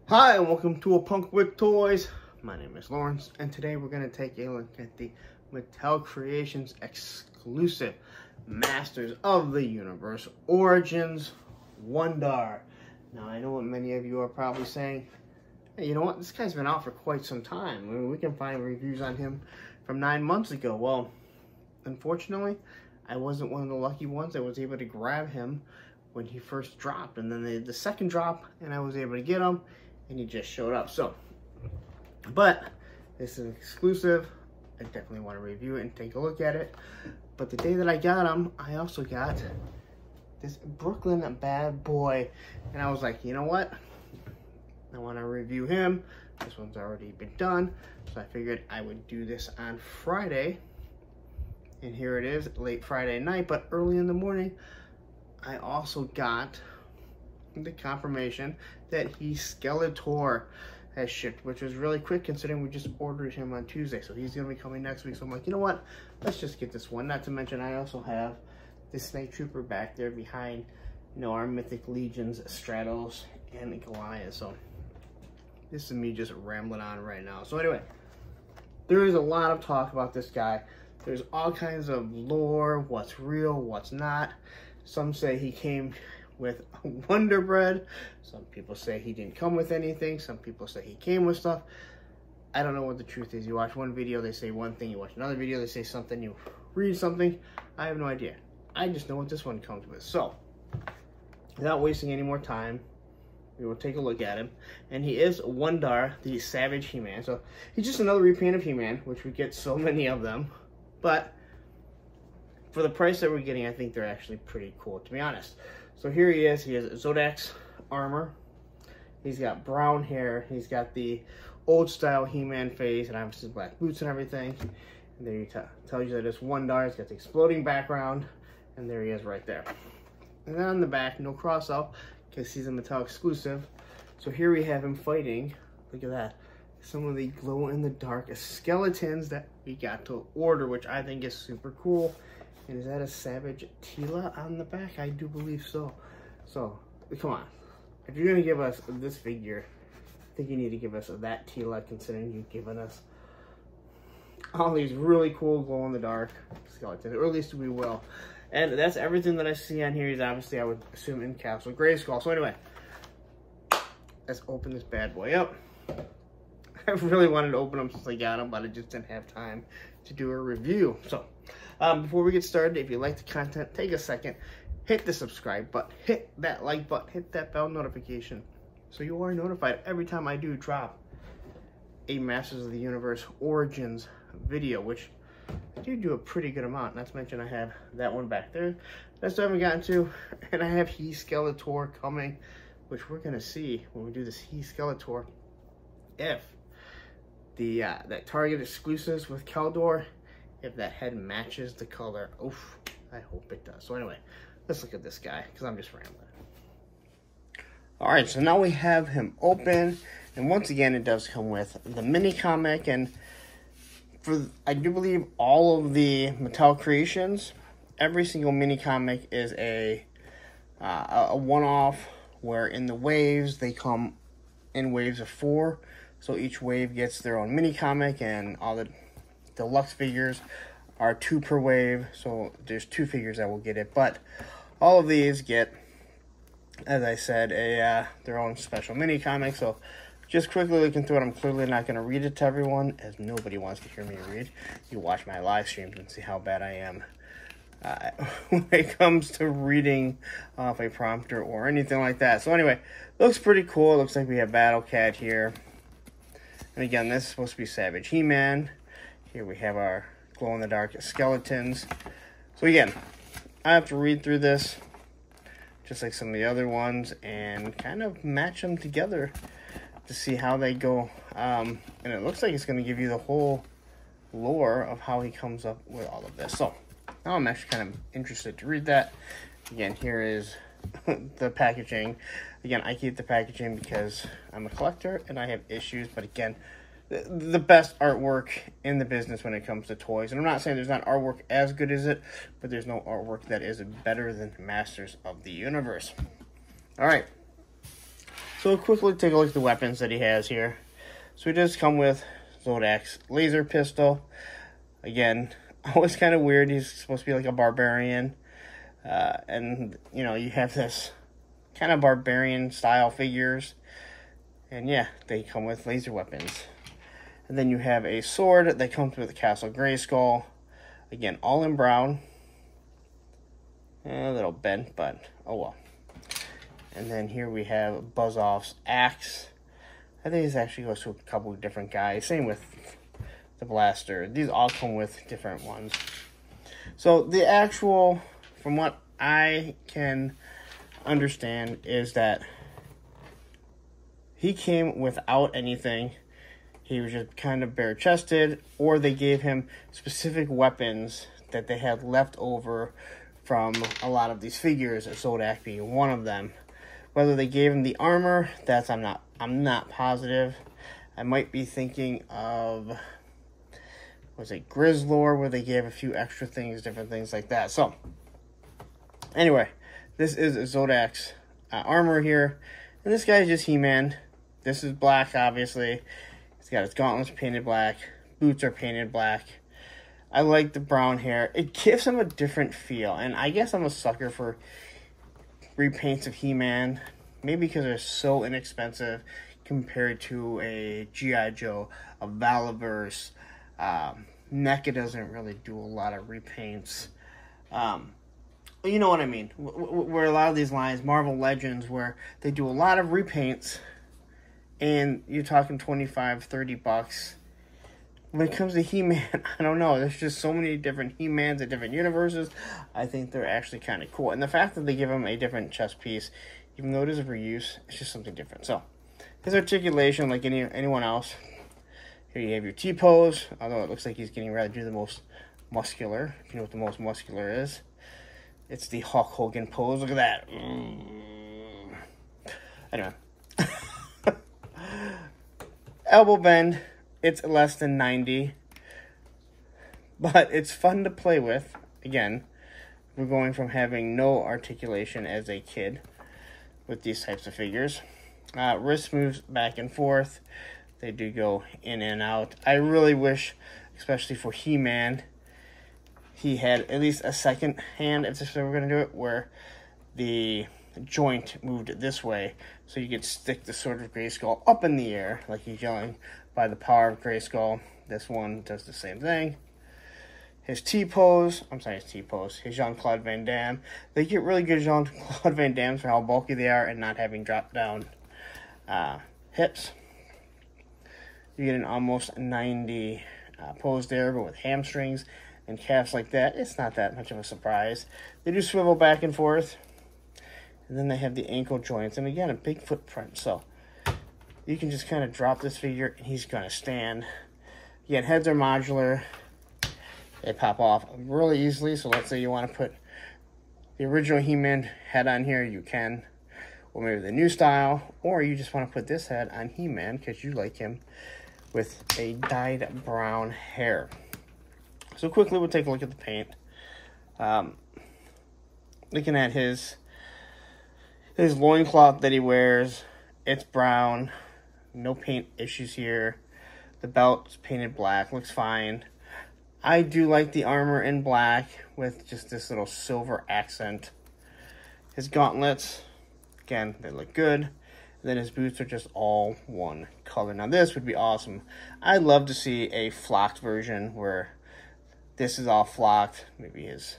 Hi, and welcome to A Punk with Toys. My name is Lawrence, and today we're going to take a look at the Mattel Creations exclusive Masters of the Universe Origins Wun-Dar. Now, I know what many of you are probably saying, hey, you know what, this guy's been out for quite some time. I mean, we can find reviews on him from 9 months ago. Well, unfortunately, I wasn't one of the lucky ones that was able to grab him when he first dropped, and then they did the second drop, and I was able to get him. And he just showed up. So, but this is exclusive. I definitely want to review it and take a look at it. But the day that I got him, I also got this Brooklyn bad boy. And I was like, you know what? I want to review him. This one's already been done. So I figured I would do this on Friday. And here it is, late Friday night. But early in the morning, I also got the confirmation that he Skeletor has shipped, which was really quick considering we just ordered him on Tuesday. So he's going to be coming next week. So I'm like, you know what? Let's just get this one. Not to mention, I also have this Snake Trooper back there behind, you know, our Mythic Legions, Stratos, and Goliath. So this is me just rambling on right now. So anyway, there is a lot of talk about this guy. There's all kinds of lore, what's real, what's not. Some say he came with Wonder Bread. Some people say he didn't come with anything. Some people say he came with stuff. I don't know what the truth is. You watch one video, they say one thing. You watch another video, they say something. You read something. I have no idea. I just know what this one comes with. So, without wasting any more time, we will take a look at him. And he is Wun-Dar, the Savage He-Man. So, he's just another repaint of He-Man, which we get so many of them. But, for the price that we're getting, I think they're actually pretty cool, to be honest. So here he is. He has Zodak's armor. He's got brown hair. He's got the old style He-Man face and obviously black boots and everything. And there he tells you that it's Wun-Dar. He's got the exploding background. And there he is right there. And then on the back, no cross out because he's a Mattel exclusive. So here we have him fighting. Look at that. Some of the glow-in-the-dark skeletons that we got to order, which I think is super cool. And is that a Savage Tila on the back? I do believe so. So, come on. If you're going to give us this figure, I think you need to give us that Tila, considering you've given us all these really cool glow-in-the-dark skeletons. Or at least we will. And that's everything that I see on here. He's obviously, I would assume, in Castle Grayskull. So anyway, let's open this bad boy up. I really wanted to open them since I got them, but I just didn't have time to do a review. So, before we get started, if you like the content, take a second, hit the subscribe button, hit that like button, hit that bell notification, so you are notified every time I do drop a Masters of the Universe Origins video, which I do a pretty good amount. Not to mention I have that one back there that I still haven't gotten to, and I have He Skeletor coming, which we're going to see when we do this He Skeletor, if the that Target exclusives with Keldor, if that head matches the color. Oof, I hope it does. So anyway, let's look at this guy, because I'm just rambling. Alright, so now we have him open, and once again, it does come with the mini comic, and for, I do believe all of the Mattel Creations, every single mini comic is a one-off, where in the waves, they come in waves of 4, so each wave gets their own mini comic, and all the deluxe figures are 2 per wave, so there's 2 figures that will get it. But all of these get, as I said, their own special mini comic. So just quickly looking through it, I'm clearly not going to read it to everyone, as nobody wants to hear me read. You watch my live streams and see how bad I am when it comes to reading off a prompter or anything like that. So anyway, looks pretty cool. It looks like we have Battle Cat here. And again, this is supposed to be Savage He-Man. Here we have our glow-in-the-dark skeletons. So again, I have to read through this, just like some of the other ones, and kind of match them together to see how they go. And it looks like it's going to give you the whole lore of how he comes up with all of this. So now I'm actually kind of interested to read that. Again, here is the packaging. Again, I keep the packaging because I'm a collector and I have issues, but again, the best artwork in the business when it comes to toys. And I'm not saying there's not artwork as good as it, but there's no artwork that is better than Masters of the Universe. All right. So we'll quickly take a look at the weapons that he has here. So he does come with Zodak's laser pistol. Again, always kind of weird. He's supposed to be like a barbarian. And, you know, you have this kind of barbarian style figures. And yeah, they come with laser weapons. And then you have a sword that comes with a Castle Grayskull. Again, all in brown. A little bent, but oh well. And then here we have Buzz-Off's axe. I think this actually goes to a couple of different guys. Same with the blaster. These all come with different ones. So the actual, from what I can understand, is that he came without anything. He was just kind of bare-chested, or they gave him specific weapons that they had left over from a lot of these figures, Zodak being one of them. Whether they gave him the armor, that's I'm not positive. I might be thinking of, was it Grizzlor, where they gave a few extra things, different things like that. So anyway, this is Zodak's armor here, and this guy is just He-Man. This is black, obviously. He's got his gauntlets painted black, boots are painted black. I like the brown hair. It gives him a different feel, and I guess I'm a sucker for repaints of He-Man, maybe because they're so inexpensive compared to a G.I. Joe, a Valaverse. NECA doesn't really do a lot of repaints. You know what I mean? Where a lot of these lines, Marvel Legends, where they do a lot of repaints, and you're talking $25, $30. When it comes to He-Man, I don't know. There's just so many different He-Mans in different universes. I think they're actually kind of cool. And the fact that they give him a different chest piece, even though it is a reuse, it's just something different. So, his articulation, like anyone else. Here you have your T-pose, although it looks like he's getting ready to do the most muscular. If you know what the most muscular is. It's the Hulk Hogan pose. Look at that. Anyway. Elbow bend. It's less than 90, but it's fun to play with. Again, we're going from having no articulation as a kid with these types of figures. Wrist moves back and forth. They do go in and out. I really wish, especially for He-Man, he had at least a second hand, if they were going to do it, where the joint moved this way, so you could stick the Sword of Grayskull up in the air, like he's yelling, by the power of Grayskull. This one does the same thing. His T-pose, his Jean-Claude Van Damme. They get really good Jean-Claude Van Dammes for how bulky they are and not having dropped down hips. You get an almost 90 pose there, but with hamstrings and calves like that, it's not that much of a surprise. They do swivel back and forth. And then they have the ankle joints, and again, a big footprint, so you can just kind of drop this figure, and he's going to stand. Again, heads are modular. They pop off really easily, so let's say you want to put the original He-Man head on here, you can. Or maybe the new style, or you just want to put this head on He-Man because you like him with a dyed brown hair. So quickly, we'll take a look at the paint. Looking at his loincloth that he wears, it's brown. No paint issues here. The belt's painted black, looks fine. I do like the armor in black with just this little silver accent. His gauntlets, again, they look good. And then his boots are just all one color. Now this would be awesome. I'd love to see a flocked version where this is all flocked. Maybe his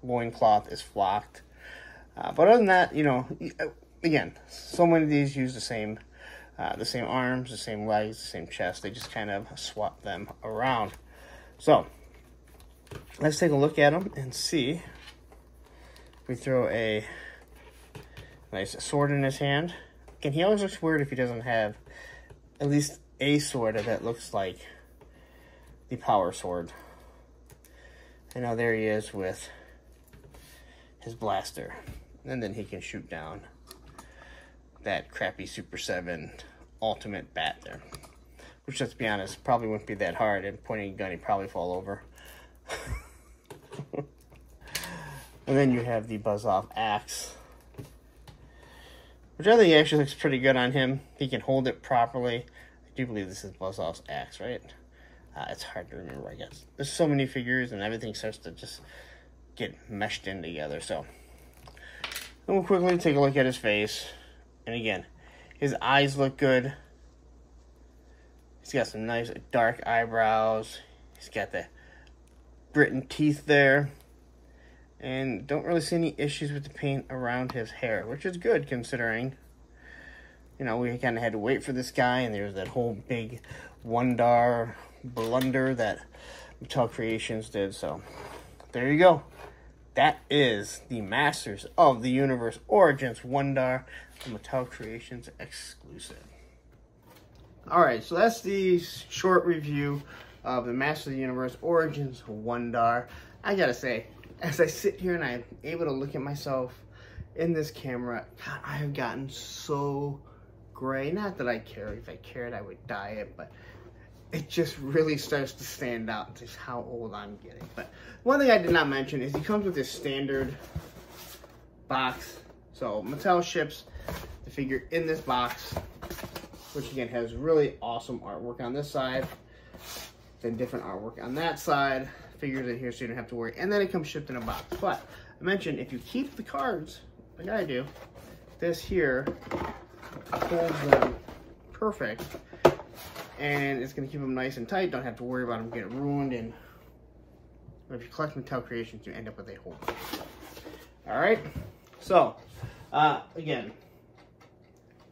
loincloth is flocked. But other than that, you know, again, so many of these use the same arms, the same legs, the same chest. They just kind of swap them around. So, let's take a look at them and see. We throw a nice sword in his hand. Again, he always looks weird if he doesn't have at least a sword that looks like the power sword. And now there he is with his blaster. And then he can shoot down that crappy Super 7 Ultimate bat there. Which, let's be honest, probably wouldn't be that hard. And pointing a gun, he'd probably fall over. And then you have the Buzz-Off axe. which I think actually looks pretty good on him. He can hold it properly. I do believe this is Buzzsaw's axe, right? It's hard to remember, I guess. There's so many figures, and everything starts to just get meshed in together. So we'll quickly take a look at his face. And again, his eyes look good. He's got some nice dark eyebrows. He's got the grit teeth there. And don't really see any issues with the paint around his hair, which is good considering, you know, we kind of had to wait for this guy, and there was that whole big Wun-Dar blunder that Mattel Creations did. So there you go. That is the Masters of the Universe Origins Wun-Dar, the Mattel Creations exclusive. Alright, so that's the short review of the Masters of the Universe Origins Wun-Dar. I gotta say, as I sit here and I'm able to look at myself in this camera, God, I have gotten so gray. Not that I care. If I cared, I would dye it, but it just really starts to stand out just how old I'm getting. But one thing I did not mention is he comes with this standard box. So Mattel ships the figure in this box, which again has really awesome artwork on this side, then different artwork on that side. Figures in here so you don't have to worry. And then it comes shipped in a box. But I mentioned if you keep the cards like I do, this here holds them perfect. And it's going to keep them nice and tight. Don't have to worry about them getting ruined. And if you collect Mattel Creations, you end up with a whole bunch. Alright? So, again,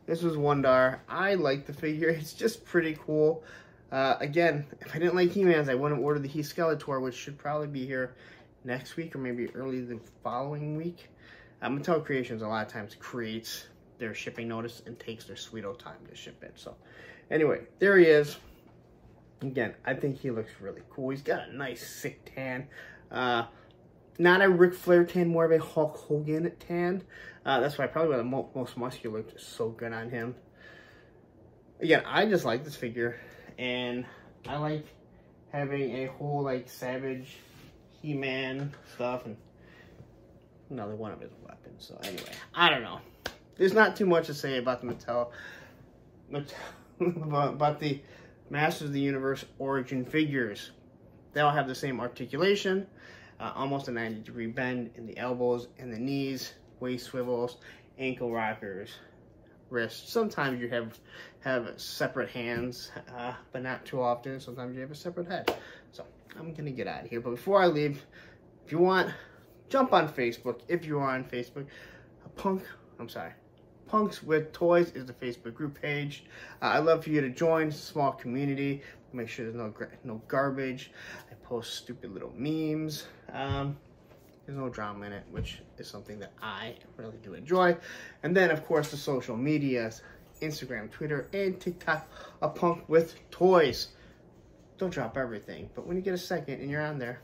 this was Wun-Dar. I like the figure. It's just pretty cool. Again, if I didn't like He-Man's, I wouldn't order the He Skeletor, which should probably be here next week or maybe early the following week. Mattel Creations a lot of times creates their shipping notice and takes their sweet old time to ship it. So, anyway, there he is. Again, I think he looks really cool. He's got a nice, sick tan. Not a Ric Flair tan, more of a Hulk Hogan tan. That's why probably the most muscular looks so good on him. Again, I just like this figure. And I like having a whole, like, Savage He-Man stuff and another one of his weapons. So, anyway, I don't know. There's not too much to say about the about the Masters of the Universe Origin figures. They all have the same articulation, almost a 90-degree bend in the elbows and the knees, waist swivels, ankle rockers, wrists. Sometimes you have separate hands, but not too often. Sometimes you have a separate head. So I'm gonna get out of here. But before I leave, if you want, jump on Facebook. If you are on Facebook, Punks with Toys is the Facebook group page. I'd love for you to join. It's a small community. Make sure there's no garbage. I post stupid little memes. There's no drama in it, which is something that I really do enjoy. And then, of course, the social medias, Instagram, Twitter, and TikTok, A Punk with Toys. Don't drop everything, but when you get a second and you're on there,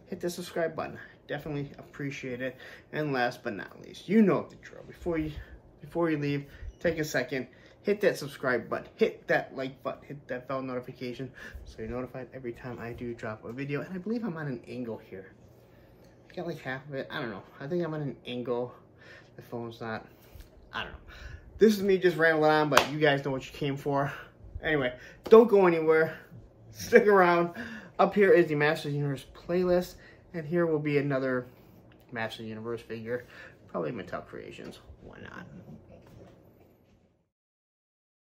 hit the subscribe button. Definitely appreciate it. And last but not least, you know the drill. Before you leave, take a second, hit that subscribe button, hit that like button, hit that bell notification so you're notified every time I do drop a video. And I believe I'm on an angle here. I got like half of it. I don't know. I think I'm on an angle. The phone's not. I don't know. This is me just rambling on, but you guys know what you came for. Anyway, don't go anywhere. Stick around. Up here is the Masters of the Universe playlist. And here will be another Masters of the Universe figure. Probably Mattel Creations. Why not?